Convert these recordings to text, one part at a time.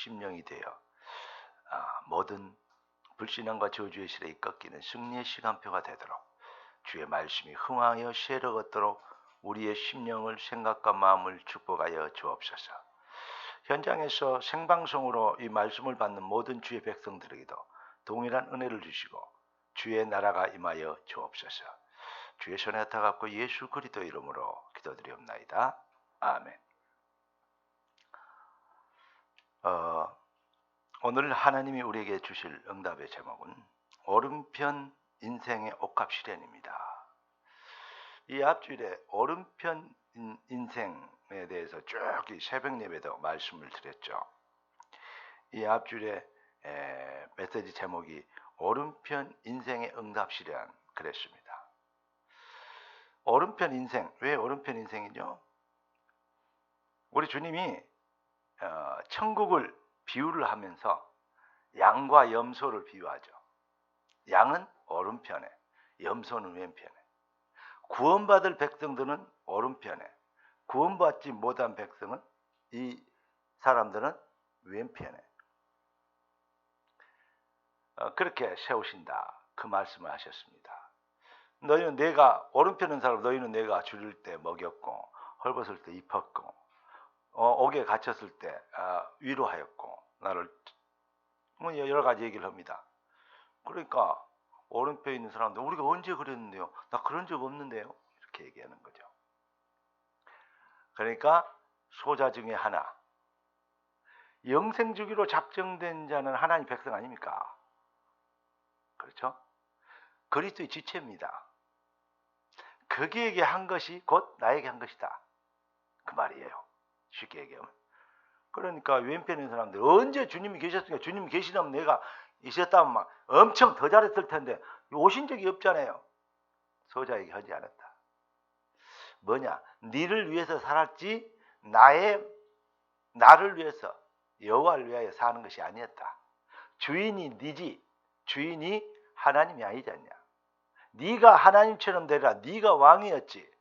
심령이 되어 모든 불신앙과 저주의 실에 꺾이는 승리의 시간표가 되도록 주의 말씀이 흥하여 쇠를 얻도록 우리의 심령을 생각과 마음을 축복하여 주옵소서. 현장에서 생방송으로 이 말씀을 받는 모든 주의 백성들에게도 동일한 은혜를 주시고 주의 나라가 임하여 주옵소서. 주의 손에 타갖고 예수 그리스도 이름으로 기도드리옵나이다. 아멘. 오늘 하나님이 우리에게 주실 응답의 제목은 오른편 인생의 옥합 시련입니다. 이 앞줄에 오른편 인생에 대해서 쭉 이 새벽 예배도 말씀을 드렸죠. 이 앞줄에 메시지 제목이 오른편 인생의 응답 시련 그랬습니다. 오른편 인생, 왜 오른편 인생이죠? 우리 주님이 천국을 비유를 하면서 양과 염소를 비유하죠. 양은 오른편에, 염소는 왼편에. 구원받을 백성들은 오른편에, 구원받지 못한 백성은, 이 사람들은 왼편에. 그렇게 세우신다, 그 말씀을 하셨습니다. 너희는 내가, 오른편은 사람, 너희는 내가 줄일 때 먹였고 헐벗을 때 입혔고 옥에 갇혔을 때 위로하였고 나를, 여러 가지 얘기를 합니다. 그러니까 오른편에 있는 사람들, 우리가 언제 그랬는데요? 나 그런 적 없는데요? 이렇게 얘기하는 거죠. 그러니까 소자 중에 하나, 영생 주기로 작정된 자는 하나님 백성 아닙니까? 그렇죠? 그리스도의 지체입니다. 그에게 한 것이 곧 나에게 한 것이다, 그 말이에요. 쉽게 얘기하면. 그러니까 왼편에 있는 사람들, 언제 주님이 계셨으니까, 주님이 계시다면 내가 있었다면 막 엄청 더 잘했을 텐데 오신 적이 없잖아요. 소자에게 하지 않았다. 뭐냐? 니를 위해서 살았지 나를 위해서, 여호와를 위하여 사는 것이 아니었다. 주인이 니지, 주인이 하나님이 아니지 않냐. 네가 하나님처럼 되라. 네가 왕이었지.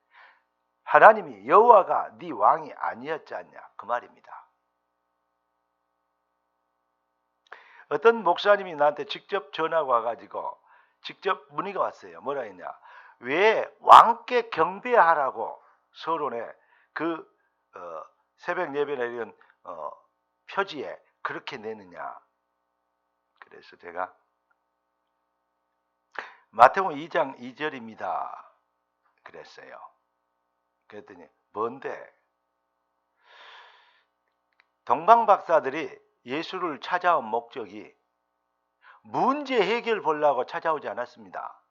하나님이, 여호와가 네 왕이 아니었지 않냐, 그 말입니다. 어떤 목사님이 나한테 직접 전화가 와가지고 직접 문의가 왔어요. 뭐라 했냐? 왜 왕께 경배하라고 서론에 그 새벽 예배나 이런 표지에 그렇게 내느냐. 그래서 제가 마태복음 2장 2절입니다 그랬어요. 그랬더니 뭔데? 동방박사들이 예수를 찾아온 목적이 문제 해결 보려고 찾아오지 않았습니다.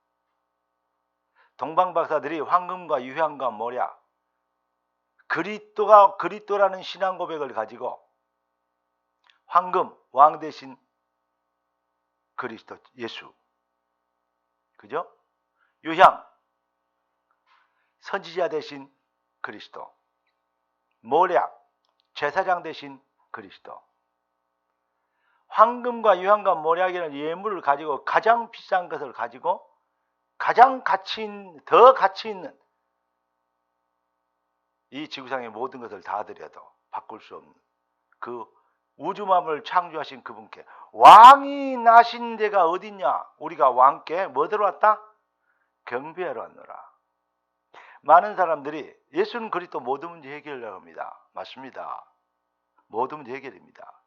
동방박사들이 황금과 유향과 모략, 그리스도라는 신앙 고백을 가지고 황금, 왕 대신 그리스도 예수, 그죠? 유향, 선지자 대신 그리스도, 모략, 제사장 대신 그리스도. 황금과 유향과 모략이라는 예물을 가지고, 가장 비싼 것을 가지고 가장 더 가치 있는 이 지구상의 모든 것을 다 드려도 바꿀 수 없는 그 우주만물을 창조하신 그분께 왕이 나신 데가 어딨냐? 우리가 왕께 뭐 들어왔다? 경배하러 왔노라. 많은 사람들이 예수는 그리스도 모든 문제 해결하려고 합니다. 맞습니다. 모든 문제 해결입니다.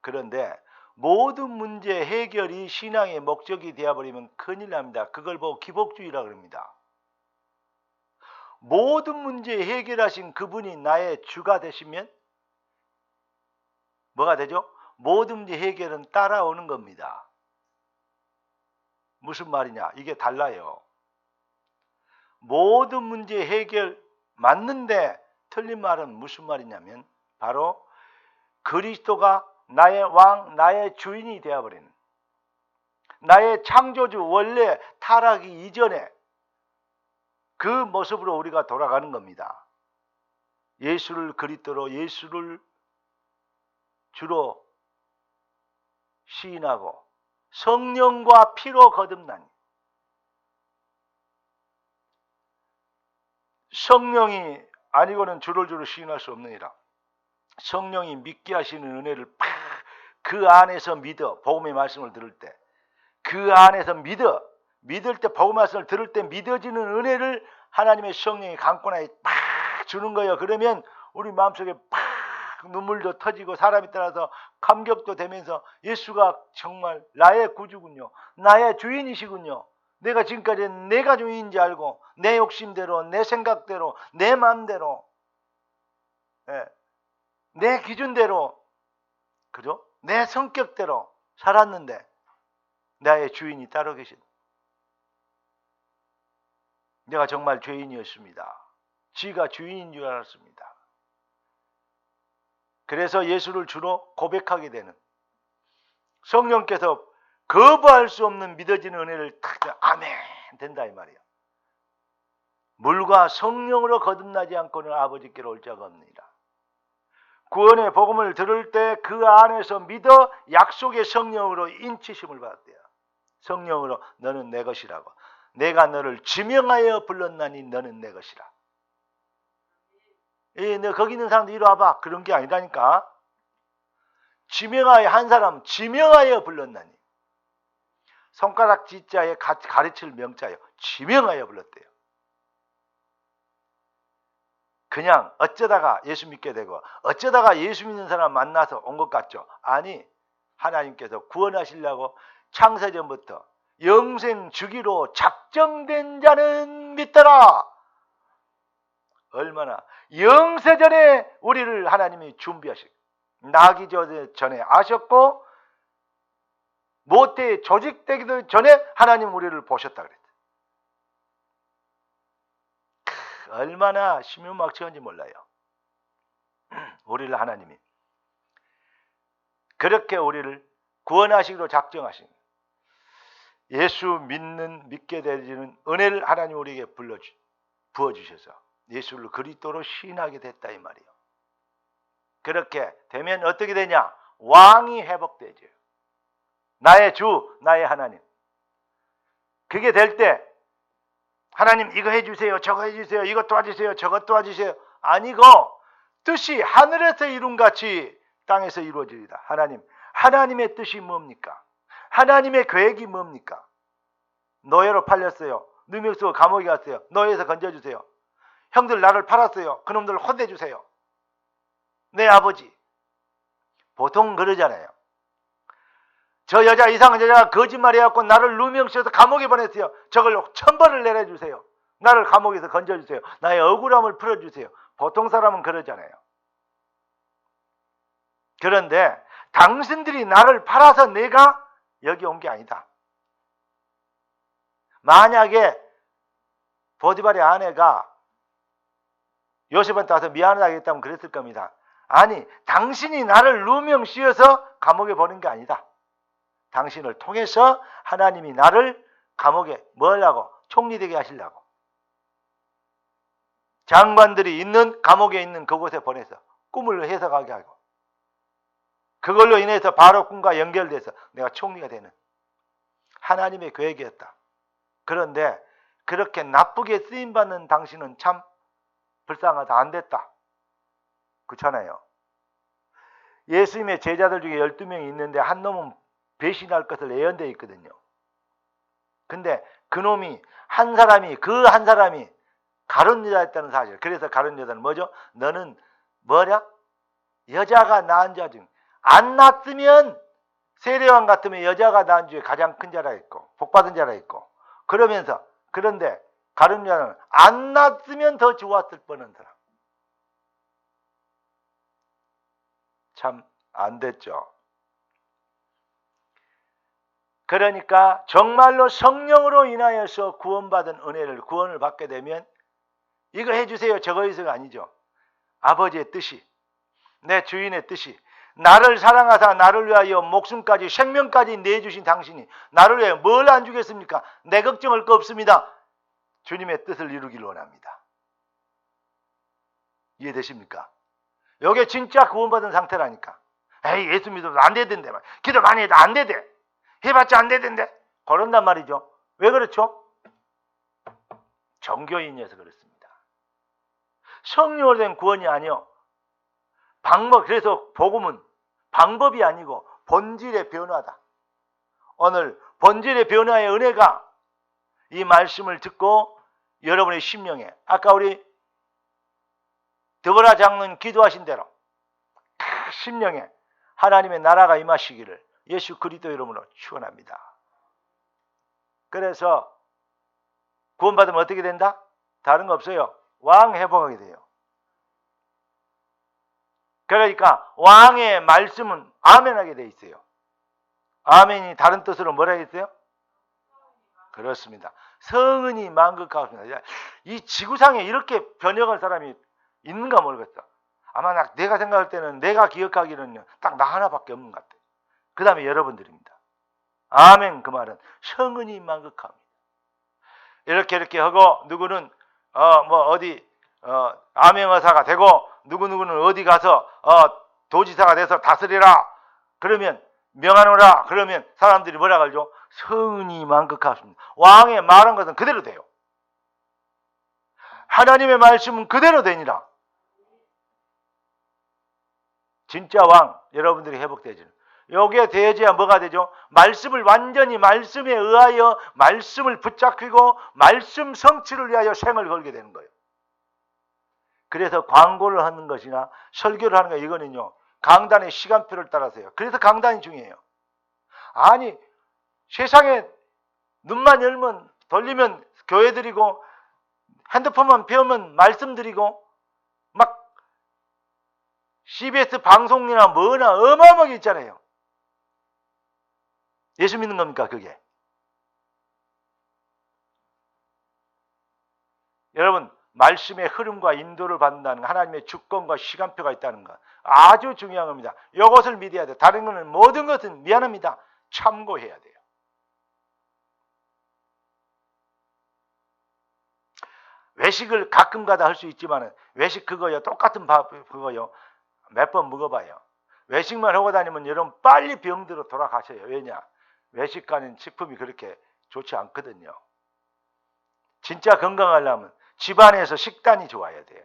그런데 모든 문제 해결이 신앙의 목적이 되어버리면 큰일 납니다. 그걸 보고 기복주의라고 합니다. 모든 문제 해결하신 그분이 나의 주가 되시면 뭐가 되죠? 모든 문제 해결은 따라오는 겁니다. 무슨 말이냐? 이게 달라요. 모든 문제 해결 맞는데 틀린 말은 무슨 말이냐면 바로 그리스도가 나의 왕, 나의 주인이 되어버린, 나의 창조주, 원래 타락이 이전에 그 모습으로 우리가 돌아가는 겁니다. 예수를 그리스도로, 예수를 주로 시인하고 성령과 피로 거듭나니, 성령이 아니고는 주를 시인할 수 없느니라. 성령이 믿게 하시는 은혜를 팍 그 안에서 믿어. 복음의 말씀을 들을 때. 그 안에서 믿을 때, 복음 말씀을 들을 때 믿어지는 은혜를 하나님의 성령이 강권하에 팍 주는 거예요. 그러면 우리 마음속에 팍 눈물도 터지고 사람이 따라서 감격도 되면서 예수가 정말 나의 구주군요. 나의 주인이시군요. 내가 지금까지 내가 주인인지 알고 내 욕심대로, 내 생각대로, 내 마음대로, 내 기준대로, 그죠? 내 성격대로 살았는데 나의 주인이 따로 계신, 내가 정말 죄인이었습니다. 지가 주인인 줄 알았습니다. 그래서 예수를 주로 고백하게 되는, 성령께서 거부할 수 없는 믿어지는 은혜를 탁 아멘 된다 이 말이에요. 물과 성령으로 거듭나지 않고는 아버지께로 올 자가 없느니라. 구원의 복음을 들을 때 그 안에서 믿어 약속의 성령으로 인치심을 받았대요. 성령으로 너는 내 것이라고. 내가 너를 지명하여 불렀나니 너는 내 것이라. 너 거기 있는 사람들 이리 와봐. 그런 게 아니라니까. 지명하여, 한 사람 지명하여 불렀나니. 손가락 지자에 가르칠 명자요. 지명하여 불렀대요. 그냥 어쩌다가 예수 믿게 되고 어쩌다가 예수 믿는 사람 만나서 온 것 같죠? 아니, 하나님께서 구원하시려고 창세전부터 영생 주기로 작정된 자는 믿더라. 얼마나 영세전에 우리를 하나님이 준비하시고 나기 전에 아셨고 모태에 조직되기도 전에 하나님 우리를 보셨다 그랬어요. 얼마나 신묘막측한지 몰라요. 우리를 하나님이 그렇게 우리를 구원하시기로 작정하신, 예수 믿게 되는 은혜를 하나님 우리에게 부어주셔서 예수를 그리스도로 시인하게 됐다 이 말이에요. 그렇게 되면 어떻게 되냐? 왕이 회복되죠. 나의 주, 나의 하나님. 그게 될 때 하나님 이거 해주세요, 저거 해주세요, 이것 도와주세요, 저것 도와주세요 아니고 뜻이 하늘에서 이룬같이 땅에서 이루어지리다. 하나님의 뜻이 뭡니까? 하나님의 계획이 뭡니까? 노예로 팔렸어요. 누명 쓰고 감옥에 갔어요. 노예에서 건져주세요. 형들 나를 팔았어요. 그놈들 혼내주세요. 내 아버지. 보통 그러잖아요. 저 여자, 이상한 여자가 거짓말해갖고 나를 누명 씌워서 감옥에 보냈어요. 저걸 천벌을 내려주세요. 나를 감옥에서 건져주세요. 나의 억울함을 풀어주세요. 보통 사람은 그러잖아요. 그런데 당신들이 나를 팔아서 내가 여기 온 게 아니다. 만약에 보디발의 아내가 요셉한테 와서 미안하다고 했다면 그랬을 겁니다. 아니, 당신이 나를 누명 씌워서 감옥에 보낸 게 아니다. 당신을 통해서 하나님이 나를 감옥에 뭘 하고? 총리되게 하시려고. 장관들이 있는 감옥에 있는 그곳에 보내서 꿈을 해석하게 하고 그걸로 인해서 바로 꿈과 연결돼서 내가 총리가 되는 하나님의 계획이었다. 그런데 그렇게 나쁘게 쓰임받는 당신은 참 불쌍하다. 안 됐다. 그렇잖아요. 예수님의 제자들 중에 12명이 있는데 한 놈은 배신할 것을 예언되어 있거든요. 근데 그놈이 그 한 사람이 가룟 여자였다는 사실. 그래서 가룟 여자는 뭐죠? 너는 뭐냐? 여자가 낳은 자 중 안 낳았으면 세례요한 같으면 여자가 낳은 중에 가장 큰 자라 했고 복받은 자라 했고 그런데 가룟 여자는 안 낳았으면 더 좋았을 뻔한 사람. 참 안 됐죠. 그러니까 정말로 성령으로 인하여서 구원받은 구원을 받게 되면 이거 해주세요 저거 해주세요가 아니죠. 아버지의 뜻이, 내 주인의 뜻이, 나를 사랑하사 나를 위하여 목숨까지 생명까지 내주신 당신이 나를 위해 뭘 안 주겠습니까? 내 걱정할 거 없습니다. 주님의 뜻을 이루길 원합니다. 이해되십니까? 이게 진짜 구원받은 상태라니까. 에이, 예수 믿어도 안 되던데, 기도 많이 해도 안 되대, 해봤자 안 되던데, 그런단 말이죠. 왜 그렇죠? 종교인이어서 그렇습니다. 성령으로 된 구원이 아니요. 그래서 복음은 방법이 아니고 본질의 변화다. 오늘 본질의 변화의 은혜가 이 말씀을 듣고 여러분의 심령에, 아까 우리 드보라 장로님 기도하신 대로 심령에 하나님의 나라가 임하시기를 예수 그리스도 이름으로 축원합니다. 그래서 구원받으면 어떻게 된다? 다른 거 없어요. 왕 회복하게 돼요. 그러니까 왕의 말씀은 아멘하게 돼 있어요. 아멘이 다른 뜻으로 뭐라 했어요? 그렇습니다. 성은이 만극하옵니다. 이 지구상에 이렇게 번역한 사람이 있는가 모르겠어. 아마 내가 생각할 때는, 내가 기억하기는 딱 나 하나밖에 없는 것 같아요. 그 다음에 여러분들입니다. 아멘. 그 말은 성은이 만극합니다. 이렇게 하고 누구는 암행어사가 되고 누구는 어디 가서 도지사가 돼서 다스리라 그러면, 명하노라 그러면 사람들이 뭐라 그러죠? 성은이 만극하십니다. 왕의 말한 것은 그대로 돼요. 하나님의 말씀은 그대로 되니라. 진짜 왕 여러분들이 회복되지는, 여기에 대해져야 뭐가 되죠? 말씀을 완전히 말씀에 의하여 말씀을 붙잡히고 말씀 성취를 위하여 생을 걸게 되는 거예요. 그래서 광고를 하는 것이나 설교를 하는 거, 이거는요 강단의 시간표를 따라서요. 그래서 강단이 중요해요. 아니 세상에 눈만 열면 돌리면 교회 드리고 핸드폰만 펴면 말씀 드리고 막 CBS 방송이나 뭐나 어마어마하게 있잖아요. 예수 믿는 겁니까 그게? 여러분, 말씀의 흐름과 인도를 받는다는 거, 하나님의 주권과 시간표가 있다는 거 아주 중요한 겁니다. 이것을 믿어야 돼요. 다른 거는 모든 것은 미안합니다. 참고해야 돼요. 외식을 가끔가다 할 수 있지만 외식 그거요, 똑같은 밥 그거요 몇 번 먹어봐요. 외식만 하고 다니면 여러분 빨리 병들어 돌아가셔요. 왜냐? 외식하는 식품이 그렇게 좋지 않거든요. 진짜 건강하려면 집안에서 식단이 좋아야 돼요.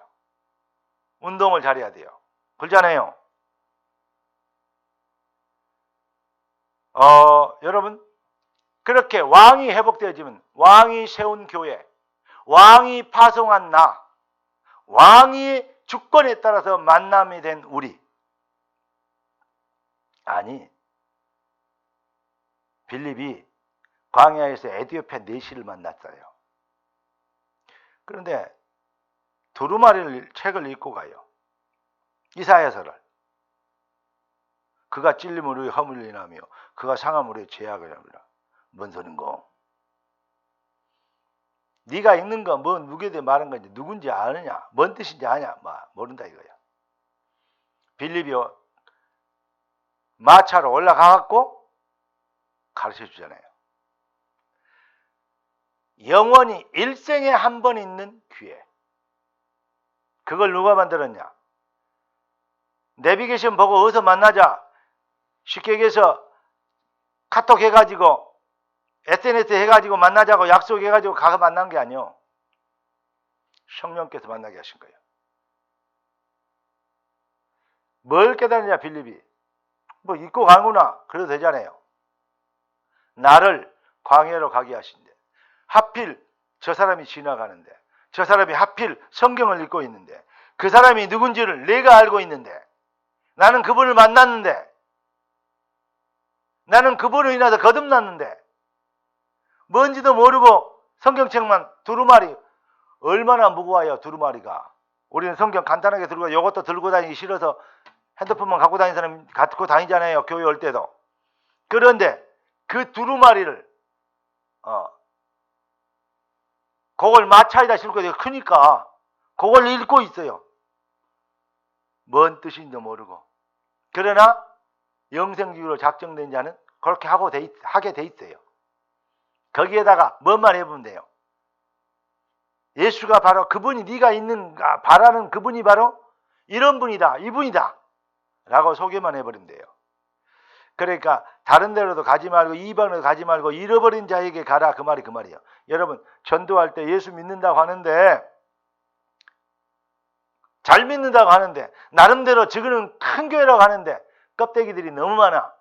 운동을 잘해야 돼요. 그렇잖아요. 여러분, 그렇게 왕이 회복되어지면, 왕이 세운 교회, 왕이 파송한 나, 왕이 주권에 따라서 만남이 된 우리. 아니, 빌립이 광야에서 에디오피아 내시를 만났어요. 그런데 두루마리 책을 읽고 가요. 이사야서를. 그가 찔림으로 허물을 인하며 그가 상함으로 죄악을 합니다. 뭔 소린고? 네가 읽는 거 뭐 누구에 말한 건지 누군지 아느냐? 뭔 뜻인지 아냐? 모른다 이거야. 빌립이 마차로 올라가갖고 가르쳐 주잖아요. 영원히 일생에 한 번 있는 기회. 그걸 누가 만들었냐? 내비게이션 보고 어디서 만나자. 쉽게 얘기해서 카톡 해가지고 SNS 해가지고 만나자고 약속해가지고 가서 만난 게 아니요. 성령께서 만나게 하신 거예요. 뭘 깨달으냐 빌립이. 뭐 잊고 가는구나. 그래도 되잖아요. 나를 광야로 가게 하신대. 하필 저 사람이 지나가는데, 저 사람이 하필 성경을 읽고 있는데, 그 사람이 누군지를 내가 알고 있는데, 나는 그분을 만났는데, 나는 그분으로 인해서 거듭났는데, 뭔지도 모르고 성경책만 두루마리, 얼마나 무거워요 두루마리가. 우리는 성경 간단하게 들고 이것도 들고 다니기 싫어서 핸드폰만 갖고 다니는 사람 갖고 다니잖아요. 교회 올 때도. 그런데 그 두루마리를 그걸 마차에다 싣고 크니까 그걸 읽고 있어요. 뭔 뜻인지도 모르고. 그러나 영생주의로 작정된 자는 그렇게 하게 돼 있어요. 거기에다가 뭔만 해보면 돼요. 예수가 바로 그분이, 네가 있는가 바라는 그분이 바로 이런 분이다, 이분이다 라고 소개만 해버리면 돼요. 그러니까 다른 데로도 가지 말고 이방으로 가지 말고 잃어버린 자에게 가라, 그 말이 그 말이에요. 여러분, 전도할 때 예수 믿는다고 하는데, 잘 믿는다고 하는데, 나름대로 저거는 큰 교회라고 하는데 껍데기들이 너무 많아.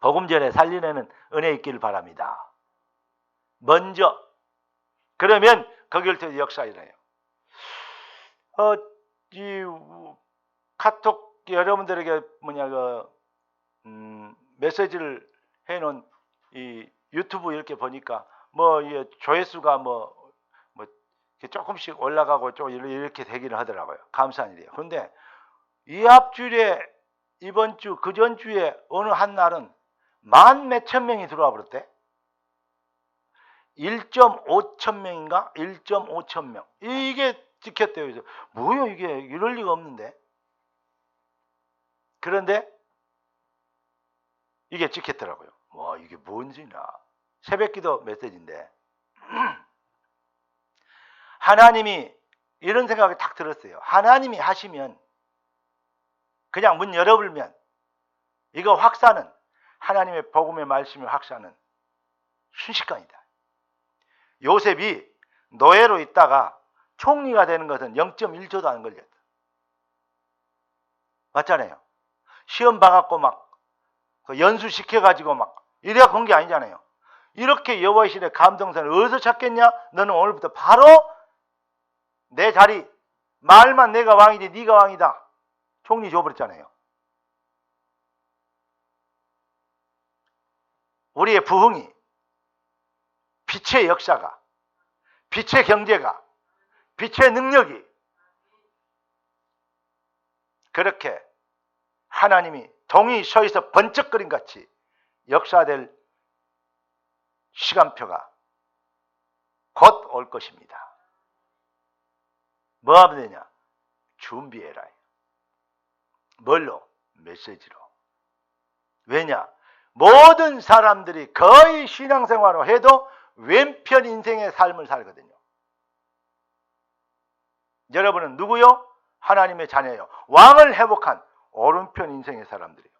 복음 전에 살리는 은혜 있기를 바랍니다. 먼저 그러면 거기를 통해 역사 일어나요. 이 카톡 여러분들에게 메시지를 해놓은 이 유튜브 이렇게 보니까 이 조회수가 조금씩 올라가고 좀 이렇게 되기는 하더라고요. 감사한 일이에요. 그런데 이 앞주에 이번 주 그전 주에 어느 한 날은 만 몇천 명이 들어와 버렸대. 1.5천 명인가? 1.5천 명. 이게 찍혔대요. 그래서 뭐야 이게 이럴 리가 없는데. 그런데 이게 찍혔더라고요. 와 이게 뭔지나. 새벽기도 메시지인데 하나님이 이런 생각이 딱 들었어요. 하나님이 하시면 그냥 문 열어불면 이거 확산은 하나님의 복음의 말씀의 확산은 순식간이다. 요셉이 노예로 있다가 총리가 되는 것은 0.1초도 안 걸렸다. 맞잖아요. 시험 봐갖고 막 연수시켜가지고 막 이래야 건 게 아니잖아요. 이렇게 여호와의 신의 감동선을 어디서 찾겠냐? 너는 오늘부터 바로 내 자리 말만 내가 왕이지 네가 왕이다. 총리 줘버렸잖아요. 우리의 부흥이 빛의 역사가 빛의 경제가 빛의 능력이 그렇게 하나님이 동이 서있어 번쩍거린 같이 역사될 시간표가 곧 올 것입니다. 뭐 하면 되냐? 준비해라. 뭘로? 메시지로. 왜냐? 모든 사람들이 거의 신앙생활을 해도 왼편 인생의 삶을 살거든요. 여러분은 누구요? 하나님의 자녀예요. 왕을 회복한 오른편 인생의 사람들이에요.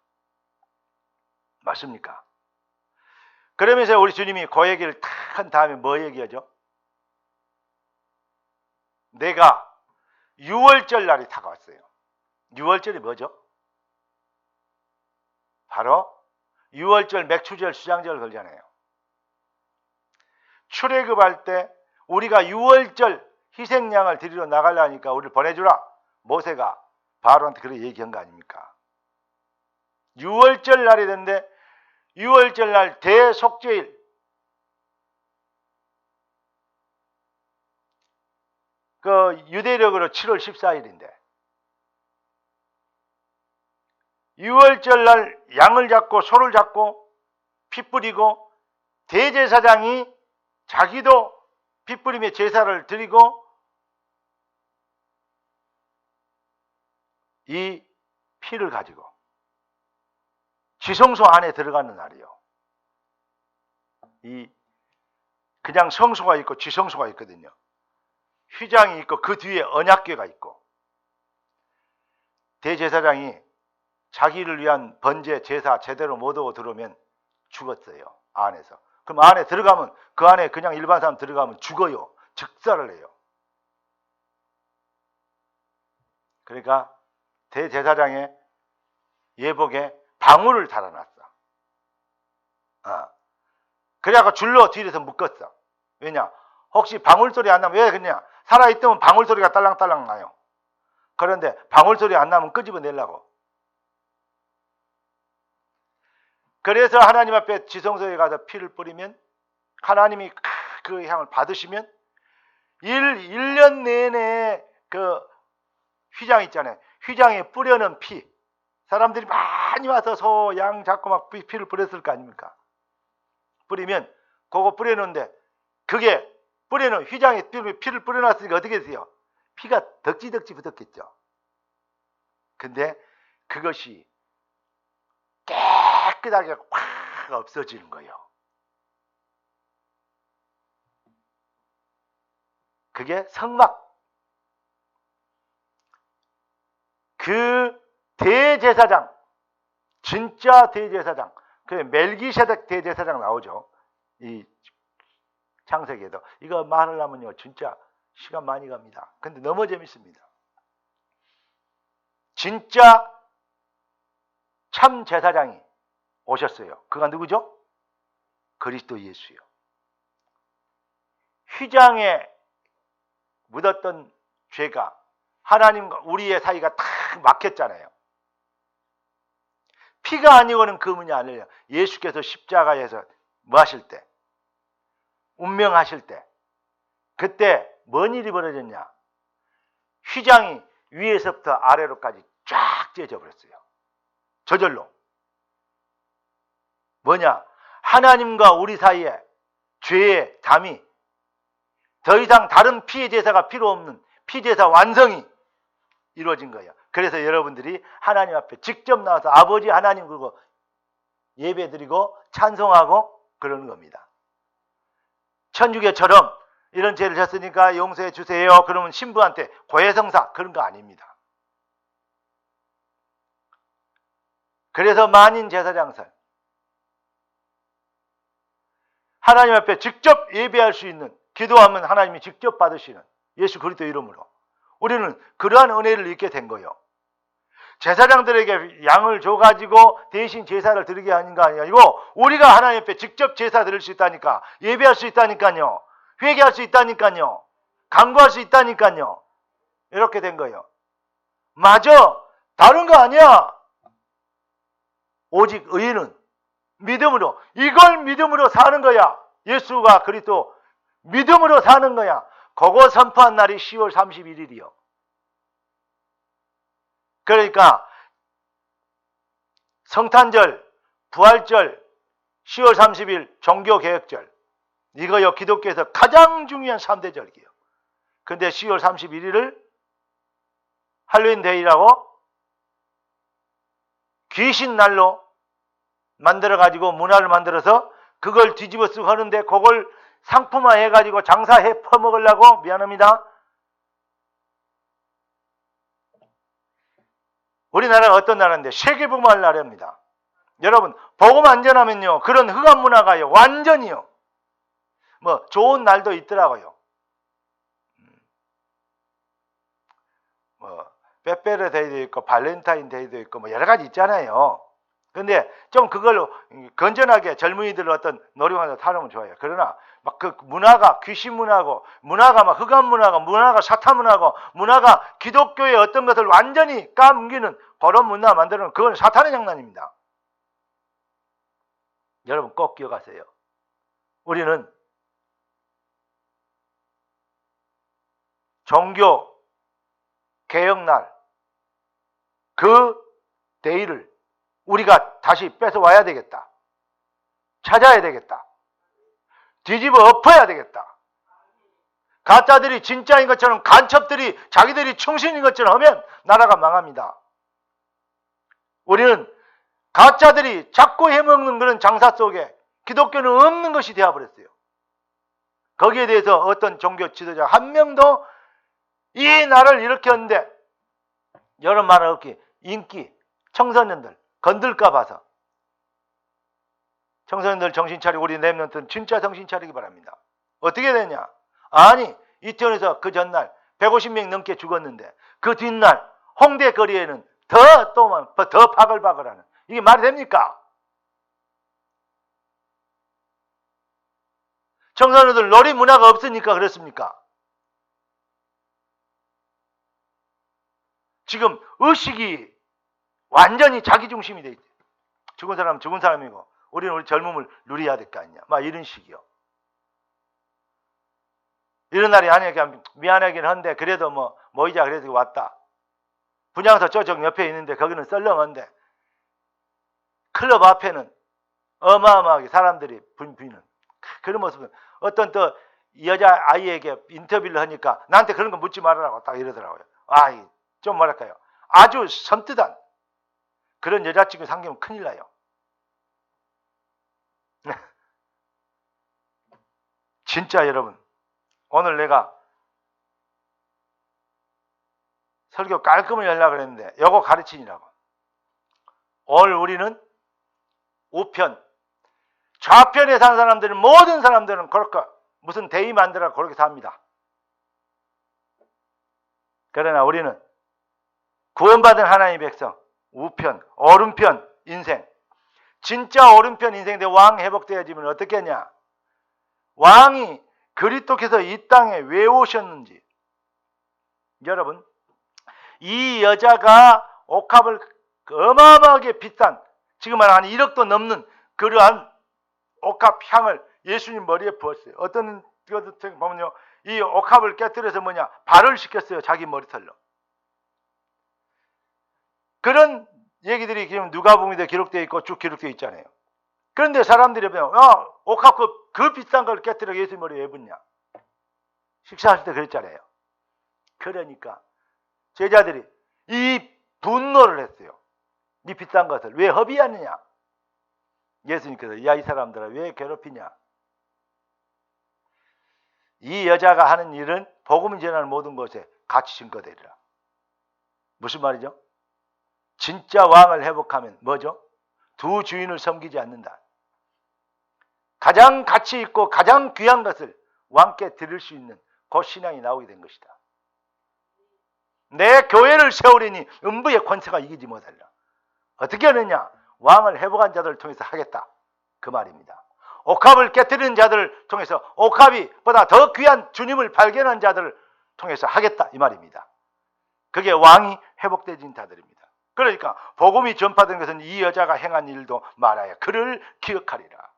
맞습니까? 그러면서 우리 주님이 그 얘기를 탁 한 다음에 뭐 얘기하죠? 내가 6월절 날이 다가왔어요. 6월절이 뭐죠? 바로 6월절 맥추절 수장절 걸잖아요. 출애굽할 때 우리가 6월절 희생양을 드리러 나가려니까 우리를 보내주라. 모세가 바로한테 그렇게 얘기한 거 아닙니까? 6월절 날이 됐는데 6월절 날 대속죄일 그 유대력으로 7월 14일인데 6월절 날 양을 잡고 소를 잡고 피 뿌리고 대제사장이 자기도 피 뿌리며 제사를 드리고 이 피를 가지고 지성소 안에 들어가는 날이요. 이 그냥 성소가 있고 지성소가 있거든요. 휘장이 있고 그 뒤에 언약궤가 있고 대제사장이 자기를 위한 번제 제사 제대로 못하고 들어오면 죽었어요. 안에서. 그럼 안에 들어가면 그 안에 그냥 일반 사람 들어가면 죽어요. 즉사를 해요. 그러니까 대제사장의 예복에 방울을 달아놨어. 그래갖고 줄로 뒤에서 묶었어. 왜냐? 혹시 방울 소리 안 나면 왜 그러냐? 살아있으면 방울 소리가 딸랑딸랑 나요. 그런데 방울 소리 안 나면 끄집어내려고. 그래서 하나님 앞에 지성소에 가서 피를 뿌리면 하나님이 그 향을 받으시면 1년 내내 그 휘장 있잖아요. 휘장에 뿌려놓은 피. 사람들이 많이 와서 소, 양 잡고 막 피를 뿌렸을 거 아닙니까? 뿌리면 그거 뿌려놓는데 그게 뿌려놓은 휘장에 피를 뿌려놨으니까 어떻게 돼요? 피가 덕지덕지 붙었겠죠. 근데 그것이 깨끗하게 확 없어지는 거예요. 그게 성막. 그 대제사장, 진짜 대제사장, 그 멜기세덱 대제사장 나오죠. 이 창세기에도. 이거 말하려면요 진짜 시간 많이 갑니다. 근데 너무 재밌습니다. 진짜 참 제사장이 오셨어요. 그가 누구죠? 그리스도 예수요. 휘장에 묻었던 죄가 하나님과 우리의 사이가 다 막혔잖아요. 피가 아니고는 금은이 아니에요. 예수께서 십자가에서 뭐 하실 때? 운명하실 때. 그때 뭔 일이 벌어졌냐? 휘장이 위에서부터 아래로까지 쫙 찢어져 버렸어요. 저절로. 뭐냐? 하나님과 우리 사이에 죄의 담이 더 이상 다른 피의 제사가 필요 없는 피제사 완성이 이루어진 거예요. 그래서 여러분들이 하나님 앞에 직접 나와서 아버지 하나님 그리고 예배드리고 찬송하고 그러는 겁니다. 천주교처럼 이런 죄를 졌으니까 용서해 주세요. 그러면 신부한테 고해성사 그런 거 아닙니다. 그래서 만인 제사장설 하나님 앞에 직접 예배할 수 있는 기도하면 하나님이 직접 받으시는 예수 그리스도 이름으로 우리는 그러한 은혜를 입게 된 거예요. 제사장들에게 양을 줘가지고 대신 제사를 드리게 하는 거 아니고 우리가 하나님 앞에 직접 제사 드릴 수 있다니까 예배할 수 있다니까요. 회개할 수 있다니까요. 간구할 수 있다니까요. 이렇게 된 거예요. 맞아. 다른 거 아니야. 오직 의인은 믿음으로 이걸 믿음으로 사는 거야. 예수가 그리스도 믿음으로 사는 거야. 그거 선포한 날이 10월 31일이요. 그러니까 성탄절, 부활절, 10월 30일 종교개혁절 이거요 기독교에서 가장 중요한 3대 절기예요. 근데 10월 31일을 할로윈 데이라고 귀신 날로 만들어가지고 문화를 만들어서 그걸 뒤집어 쓰고 하는데 그걸 상품화 해가지고 장사해 퍼먹으려고 미안합니다. 우리나라가 어떤 나라인데 세계복음할 나라입니다. 여러분 복음 안전하면요 그런 흑암 문화가요 완전히요 뭐 좋은 날도 있더라고요. 뭐 빼빼로 데이도 있고 발렌타인 데이도 있고 뭐 여러 가지 있잖아요. 근데 좀 그걸 건전하게 젊은이들 어떤 놀이방에서 타려면 좋아요. 그러나 막 그 문화가 귀신 문화고 문화가 막 흑암 문화가 사탄 문화가 기독교의 어떤 것을 완전히 까뭉기는 그런 문화 만드는 그건 사탄의 장난입니다. 여러분 꼭 기억하세요. 우리는 종교 개혁날 그 데이를 우리가 다시 뺏어와야 되겠다. 찾아야 되겠다. 뒤집어 엎어야 되겠다. 가짜들이 진짜인 것처럼 간첩들이 자기들이 충신인 것처럼 하면 나라가 망합니다. 우리는 가짜들이 자꾸 해먹는 그런 장사 속에 기독교는 없는 것이 되어버렸어요. 거기에 대해서 어떤 종교 지도자 한 명도 이 나라를 일으켰는데 여러 말은 없기 인기 청소년들 건들까 봐서 청소년들 정신 차리고 우리 랩런트는 진짜 정신 차리기 바랍니다. 어떻게 되냐? 아니 이태원에서 그 전날 150명 넘게 죽었는데 그 뒷날 홍대 거리에는 더 바글바글하는 이게 말이 됩니까? 청소년들 놀이 문화가 없으니까 그렇습니까? 지금 의식이 완전히 자기중심이 돼 있대. 죽은 사람은 죽은 사람이고 우리는 우리 젊음을 누려야 될 거 아니냐. 막 이런 식이요. 이런 날이 아니니까 미안하긴 한데 그래도 뭐 모이자 그래서 왔다. 분향소 저쪽 옆에 있는데 거기는 썰렁한데 클럽 앞에는 어마어마하게 사람들이 붐비는 그런 모습은 어떤 또 여자 아이에게 인터뷰를 하니까 나한테 그런 거 묻지 말아라고 딱 이러더라고요. 좀 뭐랄까요. 아주 섬뜩한 그런 여자친구 상기면 큰일 나요. 진짜 여러분 오늘 내가 설교 깔끔히 하려고 그랬는데 요거 가르치니라고. 오늘 우리는 우편 좌편에 사는 사람들은 모든 사람들은 그렇게 무슨 대의 만들어 그렇게 삽니다. 그러나 우리는 구원받은 하나님의 백성 우편 오른편 인생 진짜 오른편 인생인데 왕 회복되어지면 어떻게 하냐? 왕이 그리스도께서 이 땅에 왜 오셨는지. 여러분, 이 여자가 옥합을 어마어마하게 비싼, 지금 한 1억도 넘는 그러한 옥합 향을 예수님 머리에 부었어요. 어떤 것들 보면요, 이 옥합을 깨뜨려서 뭐냐, 발을 시켰어요. 자기 머리털로. 그런 얘기들이 지금 누가복음에 기록되어 있고 쭉 기록되어 있잖아요. 그런데 사람들이 보면 옥합 그 비싼 걸 깨뜨려 예수 머리에 왜 붓냐? 식사할 때 그랬잖아요. 그러니까 제자들이 이 분노를 했어요. 이 비싼 것을 왜 허비하느냐? 예수님께서 야, 이 사람들아 왜 괴롭히냐? 이 여자가 하는 일은 복음을 전하는 모든 것에 같이 증거되리라. 무슨 말이죠? 진짜 왕을 회복하면 뭐죠? 두 주인을 섬기지 않는다. 가장 가치 있고 가장 귀한 것을 왕께 드릴 수 있는 그 신앙이 나오게 된 것이다. 내 교회를 세우리니 음부의 권세가 이기지 못하리라. 어떻게 하느냐? 왕을 회복한 자들을 통해서 하겠다. 그 말입니다. 옥합을 깨뜨리는 자들을 통해서 옥합이 보다 더 귀한 주님을 발견한 자들을 통해서 하겠다. 이 말입니다. 그게 왕이 회복되진 자들입니다. 그러니까 복음이 전파된 것은 이 여자가 행한 일도 말하여 그를 기억하리라.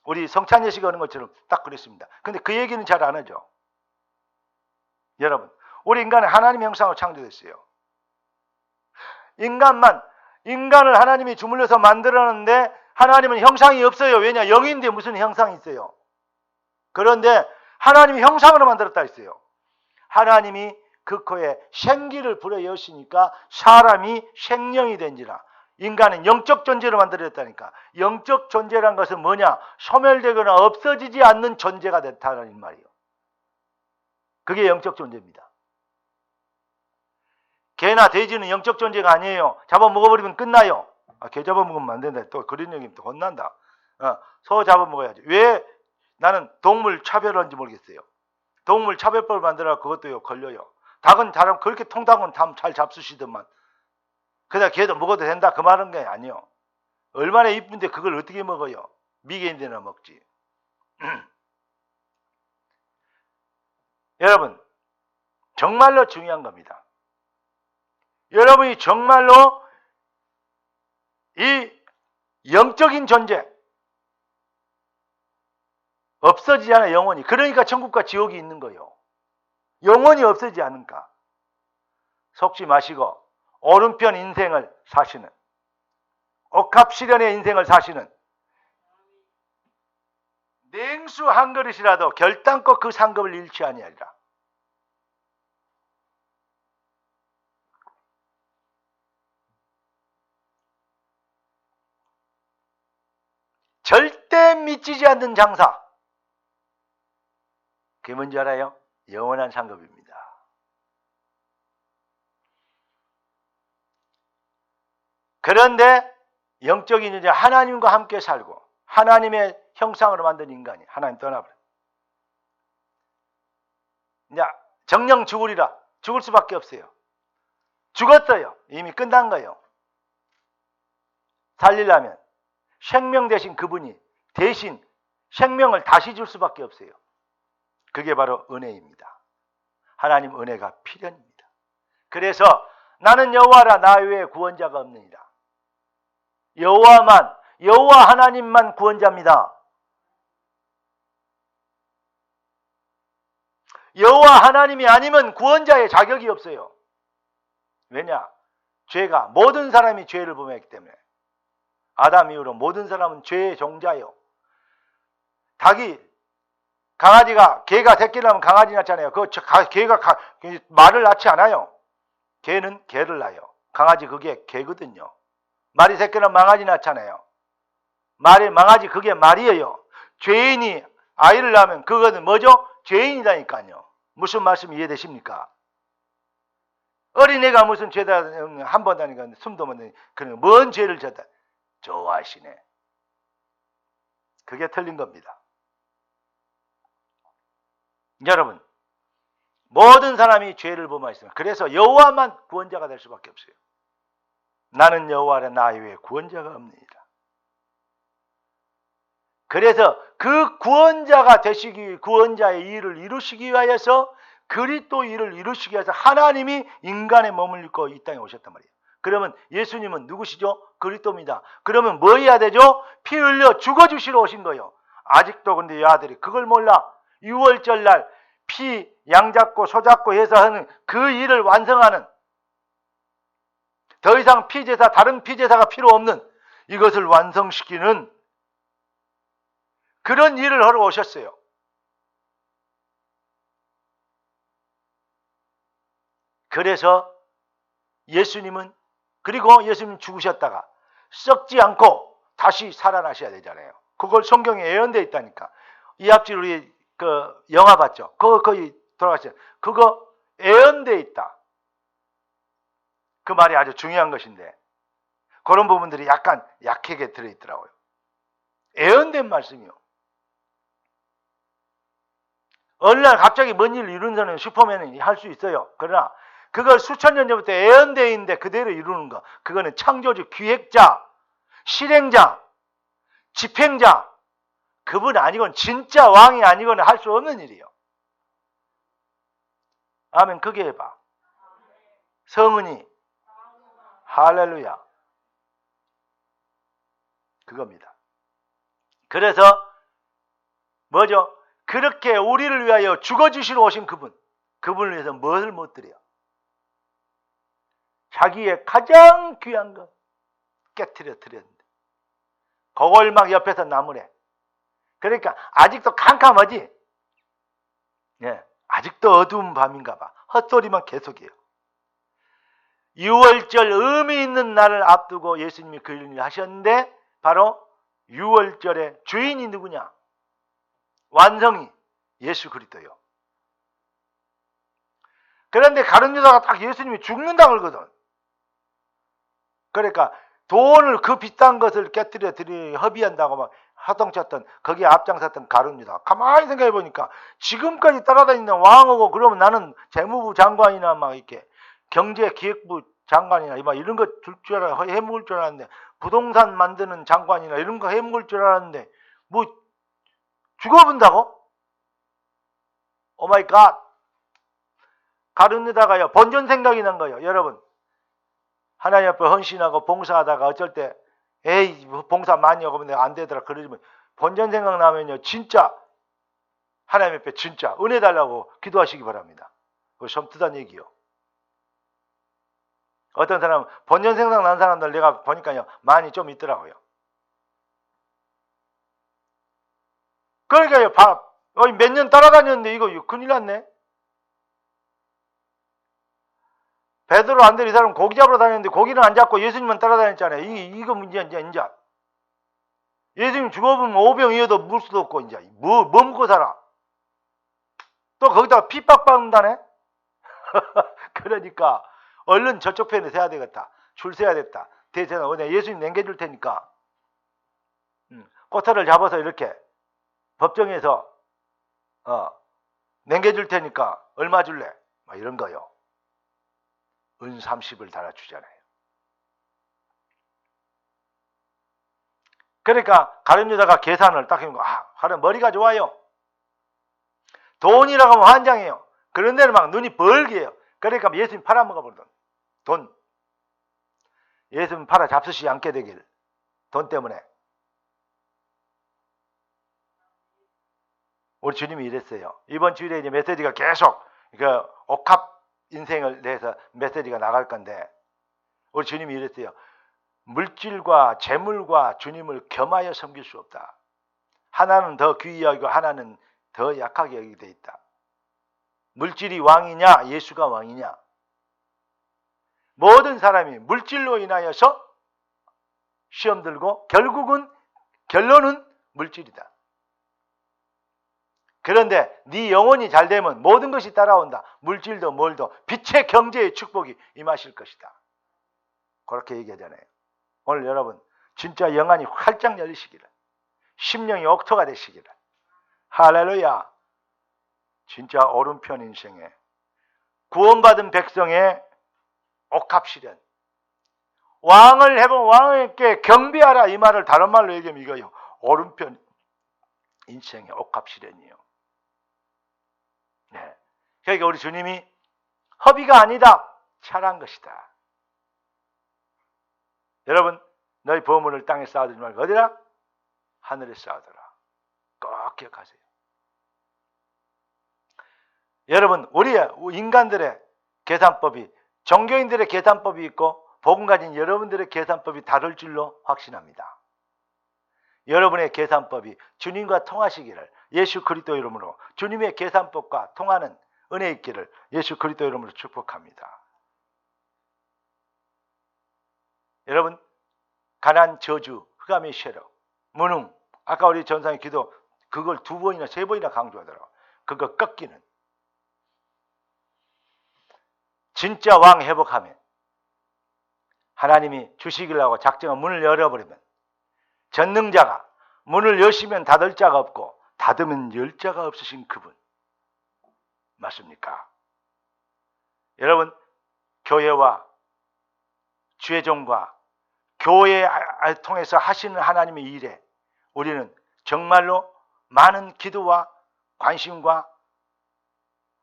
우리 성찬예식이 하는 것처럼 딱 그랬습니다. 근데 그 얘기는 잘 안 하죠. 여러분, 우리 인간은 하나님의 형상으로 창조됐어요. 인간을 하나님이 주물러서 만들었는데 하나님은 형상이 없어요. 왜냐? 영인데 무슨 형상이 있어요. 그런데 하나님이 형상으로 만들었다 했어요. 하나님이 그 코에 생기를 불어넣으시니까 사람이 생명이 된지라. 인간은 영적 존재로 만들어졌다니까. 영적 존재란 것은 뭐냐? 소멸되거나 없어지지 않는 존재가 됐다는 말이에요. 그게 영적 존재입니다. 개나 돼지는 영적 존재가 아니에요. 잡아먹어버리면 끝나요. 개 잡아먹으면 안 된다. 또 그런 얘기면 또 혼난다. 소 잡아먹어야지. 왜 나는 동물 차별하는지 모르겠어요. 동물 차별법을 만들어 그것도요 걸려요. 닭은 잘하면 그렇게 통닭은 잘 잡수시더만. 그냥 개도 먹어도 된다 그 말은 게 아니요. 얼마나 이쁜데 그걸 어떻게 먹어요? 미개인들이나 먹지. 여러분, 정말로 중요한 겁니다. 여러분이 정말로 이 영적인 존재 없어지잖아요. 영원히. 그러니까 천국과 지옥이 있는 거예요. 영원히 없어지지 않을까. 속지 마시고 오른편 인생을 사시는, 옥합 실현의 인생을 사시는, 냉수 한 그릇이라도 결단코 그 상급을 잃지 아니하리라. 절대 미치지 않는 장사. 그게 뭔지 알아요? 영원한 상급입니다. 그런데 영적인 이제 하나님과 함께 살고 하나님의 형상으로 만든 인간이 하나님 떠나버려. 이제 정령 죽으리라. 죽을 수밖에 없어요. 죽었어요. 이미 끝난 거예요. 살리려면 생명 대신 그분이 대신 생명을 다시 줄 수밖에 없어요. 그게 바로 은혜입니다. 하나님 은혜가 필연입니다. 그래서 나는 여호와라 나 외에 구원자가 없느니라. 여호와 하나님만 구원자입니다. 여호와 하나님이 아니면 구원자의 자격이 없어요. 왜냐? 죄가 모든 사람이 죄를 범했기 때문에. 아담 이후로 모든 사람은 죄의 종자예요. 개가 새끼를 낳으면 강아지 낳잖아요. 개가 말을 낳지 않아요. 개는 개를 낳아요. 강아지 그게 개거든요. 말이 새끼는 망아지 낳잖아요. 망아지 그게 말이에요. 죄인이 아이를 낳으면 그거는 뭐죠? 죄인이다니까요. 무슨 말씀 이해되십니까? 어린애가 무슨 죄다 한 번 다니까 숨도 못 내니 그런 뭔 죄를 졌다. 좋아하시네. 그게 틀린 겁니다. 여러분, 모든 사람이 죄를 범하였습니다. 그래서 여호와만 구원자가 될 수밖에 없어요. 나는 여호와라 나 외에 구원자가 없느니라. 그래서 그 구원자가 되시기, 구원자의 일을 이루시기 위하여서, 그리스도 일을 이루시기 위해서 하나님이 인간에 머물고 이 땅에 오셨단 말이에요. 그러면 예수님은 누구시죠? 그리스도입니다. 그러면 뭐 해야 되죠? 피 흘려 죽어주시러 오신 거예요. 아직도 근데 이 아들이 그걸 몰라. 6월절 날 피 양 잡고 소 잡고 해서 하는 그 일을 완성하는, 더 이상 피제사, 다른 피제사가 필요 없는 이것을 완성시키는 그런 일을 하러 오셨어요. 그래서 예수님은, 그리고 예수님 죽으셨다가 썩지 않고 다시 살아나셔야 되잖아요. 그걸 성경에 예언되어 있다니까. 이합질 우리 그 영화 봤죠? 그거 거의 돌아가셨어요. 그거 예언되어 있다. 그 말이 아주 중요한 것인데 그런 부분들이 약간 약하게 들어있더라고요. 예언된 말씀이요. 어느 날 갑자기 뭔 일을 이루는 사람은 슈퍼맨이 할 수 있어요. 그러나 그걸 수천 년 전부터 예언되어 있는데 그대로 이루는 거, 그거는 창조주, 기획자, 실행자, 집행자, 그분 아니고는, 진짜 왕이 아니고는 할 수 없는 일이에요. 아멘. 그게 해봐. 성은이 할렐루야. 그겁니다. 그래서 뭐죠? 그렇게 우리를 위하여 죽어주시러 오신 그분을 위해서 무엇을 못 드려요? 자기의 가장 귀한 것 깨트려 드렸는데 그걸 막 옆에서 나무래. 그러니까 아직도 캄캄하지? 예, 아직도 어두운 밤인가 봐. 헛소리만 계속해요. 6월절 의미 있는 날을 앞두고 예수님이 그 일을 하셨는데 바로 6월절의 주인이 누구냐? 완성이 예수 그리스도요. 그런데 가룟 유다가 딱 예수님이 죽는다 그러거든. 그러니까 돈을, 그 비싼 것을 깨뜨려 드리 허비한다고 막 하동쳤던, 거기에 앞장섰던 가룟 유다. 가만히 생각해 보니까 지금까지 따라다니는 왕하고, 그러면 나는 재무부 장관이나 막 이렇게 경제기획부 장관이나 막 이런 거 줄 줄 알아, 해먹을 줄 알았는데, 부동산 만드는 장관이나 이런 거 해먹을 줄 알았는데 뭐 죽어본다고? 오 마이 갓. 가룟 유다가요 본전 생각이 난 거예요. 여러분, 하나님 앞에 헌신하고 봉사하다가 어쩔 때 에이 봉사 많이 하고 내가 안 되더라 그러지만 본전 생각나면요 진짜 하나님 앞에 진짜 은혜 달라고 기도하시기 바랍니다. 그거 섬뜩한 얘기요. 어떤 사람은 본전 생각나는 사람들 내가 보니까요 많이 좀 있더라고요. 그러니까요 몇 년 따라다녔는데 이거 큰일 났네. 베드로 안데로 이 사람 고기 잡으러 다녔는데 고기는 안 잡고 예수님만 따라다녔잖아요. 이거 문제야 이제. 예수님 죽어보면 오병이어도 물 수도 없고 이제 뭐 먹고 살아. 또 거기다가 핍박 받는다네. 그러니까 얼른 저쪽 편에 서야 되겠다. 줄 서야 됐다. 대체는 내가 예수님 남겨줄 테니까 꼬타를 잡아서 이렇게 법정에서 남겨줄 테니까 얼마 줄래? 막 이런 거요. 은 30을 달아주잖아요. 그러니까 가룟 유다가 계산을 딱 해놓고 하는 머리가 좋아요. 돈이라고 하면 환장해요. 그런 데는 막 눈이 벌게요. 그러니까 예수님 팔아먹어버리던 돈. 예수님 팔아 잡수시 않게 되길. 돈 때문에. 우리 주님이 이랬어요. 이번 주일에 이제 메시지가 계속 그 옥합 인생을 내서 메시지가 나갈 건데 우리 주님이 이랬어요. 물질과 재물과 주님을 겸하여 섬길 수 없다. 하나는 더 귀히 여기고 하나는 더 약하게 여기게 돼 있다. 물질이 왕이냐 예수가 왕이냐. 모든 사람이 물질로 인하여서 시험 들고 결론은 물질이다. 그런데 네 영혼이 잘 되면 모든 것이 따라온다. 물질도 뭘도 빛의 경제의 축복이 임하실 것이다. 그렇게 얘기하잖아요. 오늘 여러분 진짜 영안이 활짝 열리시기를, 심령이 옥토가 되시기를. 할렐루야. 진짜 오른편 인생에 구원받은 백성의 옥합시련, 왕을 해본 왕에게 경배하라 이 말을 다른 말로 얘기하면 이거요. 오른편 인생의 옥합시련이에요. 네. 그러니까 우리 주님이 허비가 아니다, 차라한 것이다. 여러분, 너희 보물을 땅에 쌓아두지 말고 어디라? 하늘에 쌓아두라. 꼭 기억하세요. 여러분, 우리 인간들의 계산법이, 종교인들의 계산법이 있고 복음 가진 여러분들의 계산법이 다를 줄로 확신합니다. 여러분의 계산법이 주님과 통하시기를 예수 그리스도 이름으로, 주님의 계산법과 통하는 은혜 있기를 예수 그리스도 이름으로 축복합니다. 여러분, 가난, 저주, 흑암의 쇠력, 무능, 아까 우리 전상의 기도 그걸 2번이나 3번이나 강조하더라고. 그거 꺾이는 진짜 왕 회복하면, 하나님이 주시기라고 작정한 문을 열어버리면, 전능자가 문을 여시면 닫을 자가 없고 닫으면 열 자가 없으신 그분 맞습니까? 여러분, 교회와 주의 종과 교회를 통해서 하시는 하나님의 일에 우리는 정말로 많은 기도와 관심과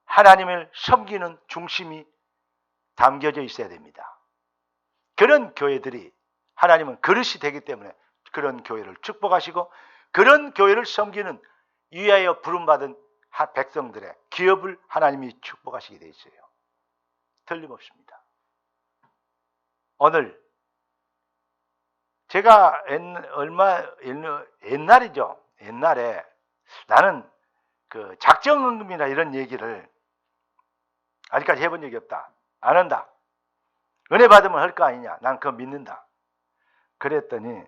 하나님을 섬기는 중심이 담겨져 있어야 됩니다. 그런 교회들이 하나님은 그릇이 되기 때문에 그런 교회를 축복하시고 그런 교회를 섬기는 위하여 부름받은 백성들의 기업을 하나님이 축복하시게 되어 있어요. 틀림없습니다. 오늘 제가 옛날이죠. 옛날에 나는 그 작정헌금이나 이런 얘기를 아직까지 해본 적이 없다. 안 한다. 은혜 받으면 할 거 아니냐. 난 그거 믿는다. 그랬더니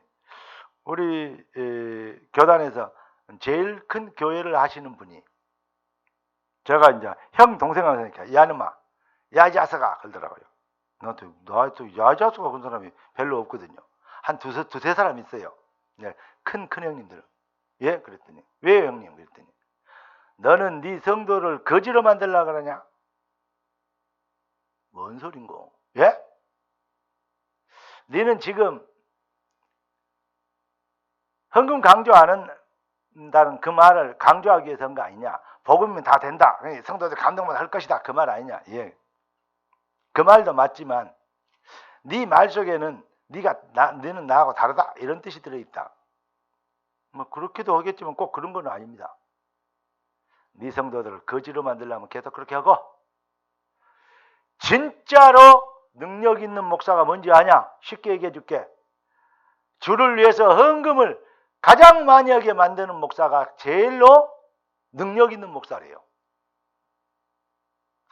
우리 교단에서 제일 큰 교회를 하시는 분이, 제가 이제 형 동생하고 하니까 야놈아, 야자서가 그러더라고요. 나한테 야자서가 그런 사람이 별로 없거든요. 한 두세 사람 있어요. 네, 큰 형님들은. 예? 그랬더니 왜요 형님? 그랬더니 너는 네 성도를 거지로 만들려고 그러냐? 뭔 소린고? 예? 너는 지금 헌금 강조 안 한다는 그 말을 강조하기 위해서 한 거 아니냐? 복음이면 다 된다. 성도들 감동만 할 것이다. 그 말 아니냐? 예. 그 말도 맞지만 네 말 속에는 너는 나하고 다르다 이런 뜻이 들어있다. 뭐 그렇게도 하겠지만 꼭 그런 건 아닙니다. 네 성도들을 거지로 만들려면 계속 그렇게 하고, 진짜로 능력 있는 목사가 뭔지 아냐? 쉽게 얘기해 줄게. 주를 위해서 헌금을 가장 많이 하게 만드는 목사가 제일로 능력 있는 목사래요.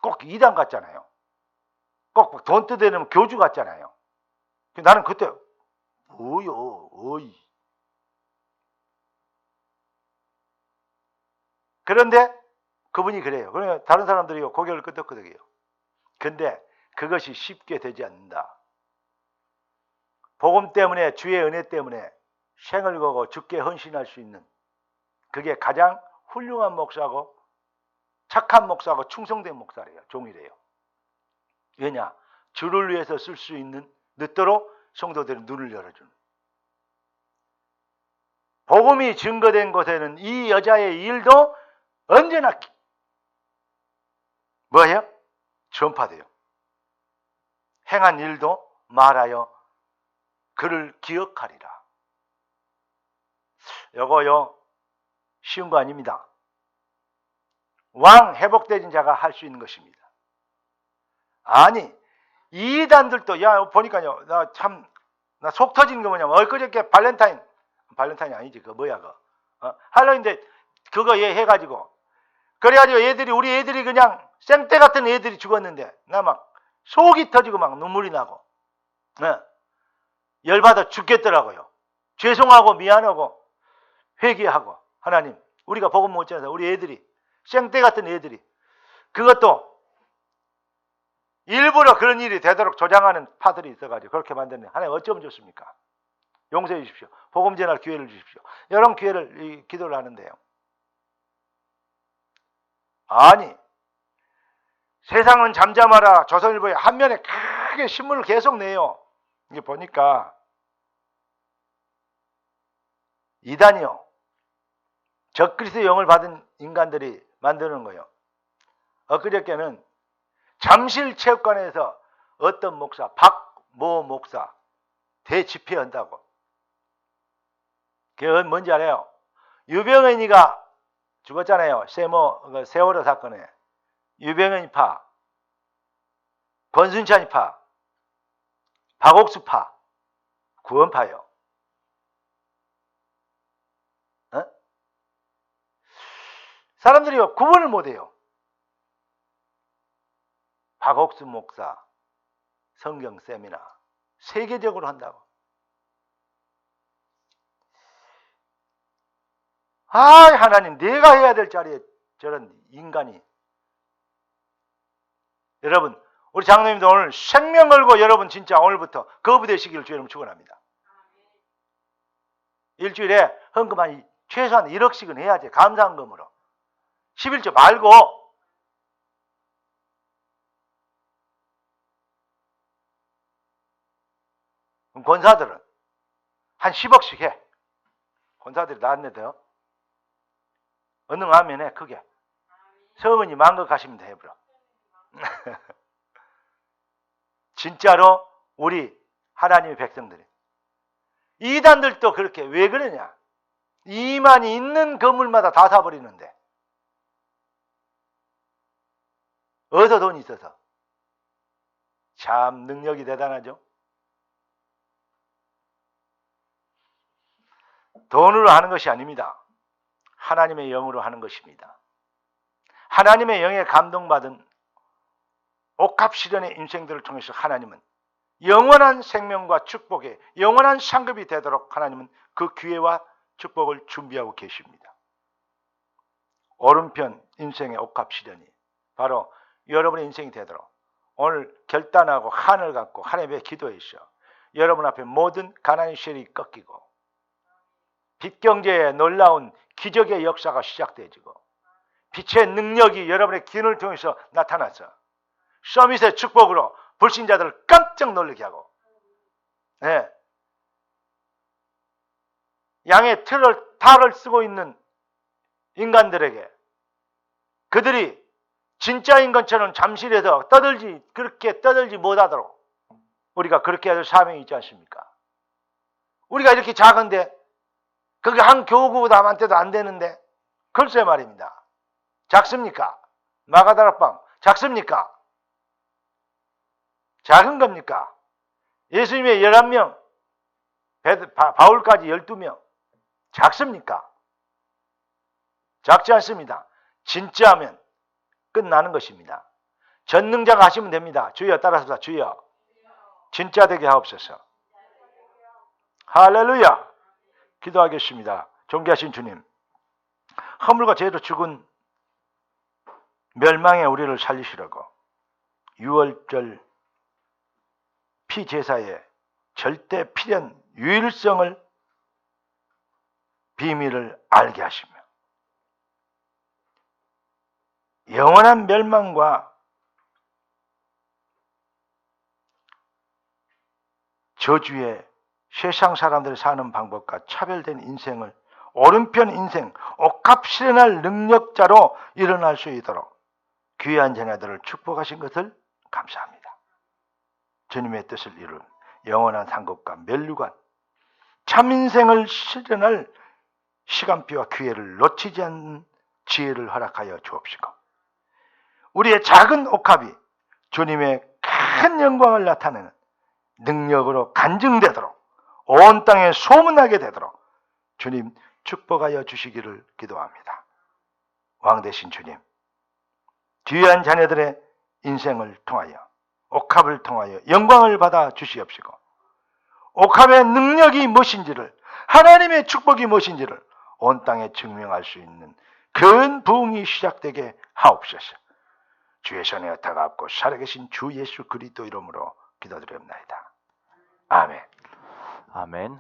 꼭 이단 같잖아요. 꼭 돈 뜯어내면 교주 같잖아요. 나는 그때 어이. 그런데 그분이 그래요. 그러니까 다른 사람들이 고개를 끄덕끄덕해요. 근데 그것이 쉽게 되지 않는다. 복음 때문에, 주의 은혜 때문에 생을 거고 죽게 헌신할 수 있는, 그게 가장 훌륭한 목사고 착한 목사고 충성된 목사래요. 종이래요. 왜냐? 주를 위해서 쓸 수 있는, 늦도록 성도들의 눈을 열어주는. 복음이 증거된 곳에는 이 여자의 일도 언제나 뭐예요? 전파돼요. 행한 일도 말하여 그를 기억하리라. 요거요 쉬운 거 아닙니다. 왕 회복되진 자가 할 수 있는 것입니다. 아니 이단들도, 야 보니까요, 나 속 터지는 거 뭐냐면, 엊그저께 발렌타인이 아니지, 그거 뭐야 그거, 할로윈데 그거 얘 해가지고, 그래가지고 우리 애들이 그냥 생떼 같은 애들이 죽었는데 나 막 속이 터지고 막 눈물이 나고, 열받아 죽겠더라고요. 죄송하고 미안하고 회개하고, 하나님 우리가 복음 못 전해서 우리 애들이, 생떼 같은 애들이, 그것도 일부러 그런 일이 되도록 조장하는 파들이 있어가지고 그렇게 만드는, 하나님 어쩌면 좋습니까? 용서해 주십시오. 복음 전할 기회를 주십시오. 이런 기회를 기도를 하는데요. 아니 세상은 잠잠하라, 조선일보에 한 면에 크게 신문을 계속 내요. 이게 보니까 이단이요, 적그리스도의 영을 받은 인간들이 만드는 거예요. 엊그저께는 잠실체육관에서 어떤 목사, 박모 목사 대집회한다고. 그게 뭔지 알아요? 유병현이가 죽었잖아요. 세월호 사건에. 유병현파, 권순찬파, 박옥수파, 구원파요. 사람들이 구분을 못해요. 박옥수 목사 성경 세미나 세계적으로 한다고. 하나님, 내가 해야 될 자리에 저런 인간이. 여러분, 우리 장로님도 오늘 생명 걸고 여러분 진짜 오늘부터 거부되시기를 주님 축원합니다. 일주일에 헌금 한 최소한 1억씩은 해야지. 감사헌금으로. 11조 말고. 권사들은 한 10억씩 해. 권사들이 나왔네요. 언능하면 해, 크게. 성은이 만극하시면 돼, 해버려. 진짜로 우리 하나님의 백성들이. 이단들도 그렇게 왜 그러냐? 이만이 있는 건물마다 다 사버리는데. 어디서 돈이 있어서? 참 능력이 대단하죠? 돈으로 하는 것이 아닙니다. 하나님의 영으로 하는 것입니다. 하나님의 영에 감동받은 옥합시련의 인생들을 통해서 하나님은 영원한 생명과 축복에 영원한 상급이 되도록 하나님은 그 기회와 축복을 준비하고 계십니다. 오른편 인생의 옥합시련이 바로 여러분의 인생이 되도록 오늘 결단하고 한을 갖고 하나님의 기도하시오. 여러분 앞에 모든 가난의 시련이 꺾이고 빛경제의 놀라운 기적의 역사가 시작되어지고 빛의 능력이 여러분의 기운을 통해서 나타나서 서밋의 축복으로 불신자들을 깜짝 놀라게 하고, 네. 양의 탈을 쓰고 있는 인간들에게 그들이 진짜인 것처럼 잠실에서 그렇게 떠들지 못하도록 우리가 그렇게 할 사명이 있지 않습니까? 우리가 이렇게 작은데 그게 한 교구담한테도 안 되는데 글쎄 말입니다. 작습니까? 마가다락방 작습니까? 작은 겁니까? 예수님의 11명, 바울까지 12명 작습니까? 작지 않습니다. 진짜 하면 끝나는 것입니다. 전능자가 하시면 됩니다. 주여 따라서 주여 진짜 되게 하옵소서. 할렐루야. 기도하겠습니다. 존귀하신 주님, 허물과 죄로 죽은 멸망의 우리를 살리시려고 6월절 피제사의 절대 필연 유일성을 비밀을 알게 하시며 영원한 멸망과 저주의 세상 사람들이 사는 방법과 차별된 인생을 오른편 인생 옥합실현할 능력자로 일어날 수 있도록 귀한 자녀들을 축복하신 것을 감사합니다. 주님의 뜻을 이룬 영원한 상급과 면류관 참인생을 실현할 시간표와 기회를 놓치지 않는 지혜를 허락하여 주옵시고 우리의 작은 옥합이 주님의 큰 영광을 나타내는 능력으로 간증되도록 온 땅에 소문나게 되도록 주님 축복하여 주시기를 기도합니다. 왕 되신 주님, 귀한 자녀들의 인생을 통하여 옥합을 통하여 영광을 받아 주시옵시고 옥합의 능력이 무엇인지를 하나님의 축복이 무엇인지를 온 땅에 증명할 수 있는 큰 부흥이 시작되게 하옵소서. 주의 손에 다가옵고 살아계신 주 예수 그리스도 이름으로 기도드립니다. 아멘. 아멘.